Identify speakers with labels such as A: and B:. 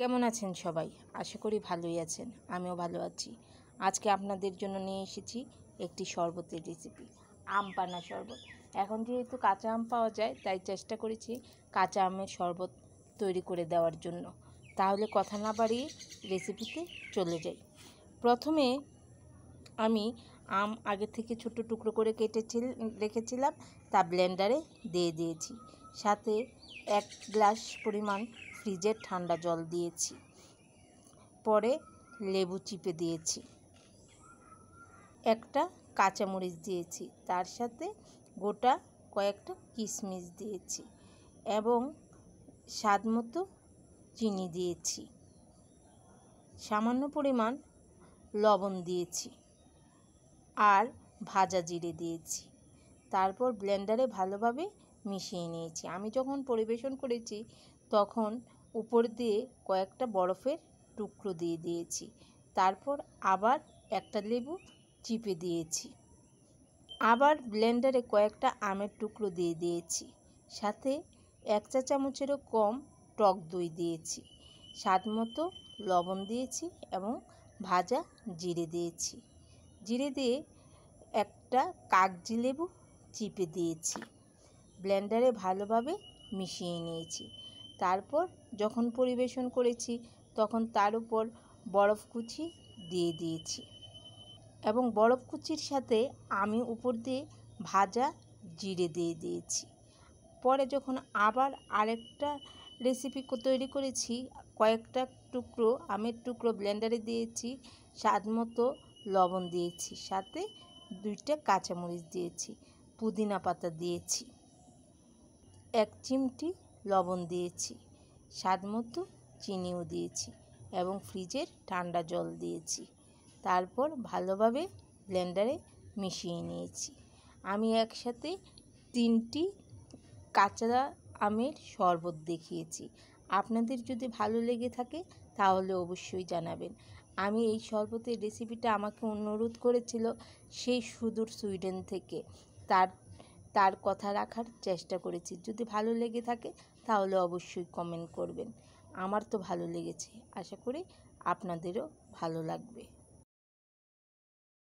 A: কেমন আছেন সবাই? আশা করি ভালোই আছেন। আমিও ভালো আছি। আজকে আপনাদের জন্য নিয়ে এসেছি একটি শরবতের রেসিপি, আম পানা শরবত। এখন যেহেতু কাঁচা আম পাওয়া যায়, তাই চেষ্টা করেছি কাঁচা আমের শরবত তৈরি করে দেওয়ার জন্য। তাহলে কথা না বাড়িয়ে রেসিপিতে চলে যাই। প্রথমে আমি আম আগে থেকে ছোট টুকরো করে রেখেছিলাম, তা ব্লেন্ডারে দিয়ে দিয়েছি। সাথে 1 গ্লাস পরিমাণ ফ্রিজের ঠান্ডা জল দিয়েছি। পরে লেবু চিপে দিয়েছি, একটা কাঁচামরিচ দিয়েছি, তার সাথে গোটা কয়েকটা কিশমিশ দিয়েছি এবং স্বাদ মতো চিনি দিয়েছি, সামান্য পরিমাণ লবণ দিয়েছি আর ভাজা জিরে দিয়েছি। তারপর ব্লেন্ডারে ভালোভাবে মিশিয়ে নিয়েছি। আমি যখন পরিবেশন করেছি তখন উপর দিয়ে কয়েকটা বরফের টুকরো দিয়ে দিয়েছি। তারপর আবার একটা লেবু চিপে দিয়েছি। আবার ব্লেন্ডারে কয়েকটা আমের টুকরো দিয়ে দিয়েছি। সাথে 1 চা চামচেরও কম টক দই দিয়েছি, স্বাদ মতো লবণ দিয়েছি এবং ভাজা জিরে দিয়েছি। জিরে দিয়ে একটা কাগজি লেবু চিপে দিয়েছি। ব্লেন্ডারে ভালোভাবে মিশিয়ে নিয়েছি। তারপর যখন পরিবেশন করেছি তখন তার উপর বরফ কুচি দিয়ে দিয়েছি এবং বরফ কুচির সাথে আমি উপর দিয়ে ভাজা জিরে দিয়ে দিয়েছি। পরে যখন আবার আরেকটা রেসিপি তৈরি করেছি, কয়েকটা টুকরো আমের টুকরো ব্লেন্ডারে দিয়েছি, স্বাদ মতো লবণ দিয়েছি, সাথে 2টা কাঁচামরিচ দিয়েছি, পুদিনা পাতা দিয়েছি, 1 চিমটি লবণ দিয়েছি, স্বাদ মতো চিনিও দিয়েছি এবং ফ্রিজের ঠান্ডা জল দিয়েছি। তারপর ভালোভাবে ব্লেন্ডারে মিশিয়ে নিয়েছি। আমি একসাথে 3টি কাঁচা আমের শরবত দেখিয়েছি। আপনাদের যদি ভালো লেগে থাকে তাহলে অবশ্যই জানাবেন। আমি এই শরবতের রেসিপিটা আমাকে অনুরোধ করেছিল সেই সুদূর সুইডেন থেকে। তার কথা রাখার চেষ্টা করেছি। যদি ভালো লেগে থাকে তাহলে অবশ্যই কমেন্ট করবেন। আমার তো ভালো লেগেছে, আশা করি আপনাদেরও ভালো লাগবে।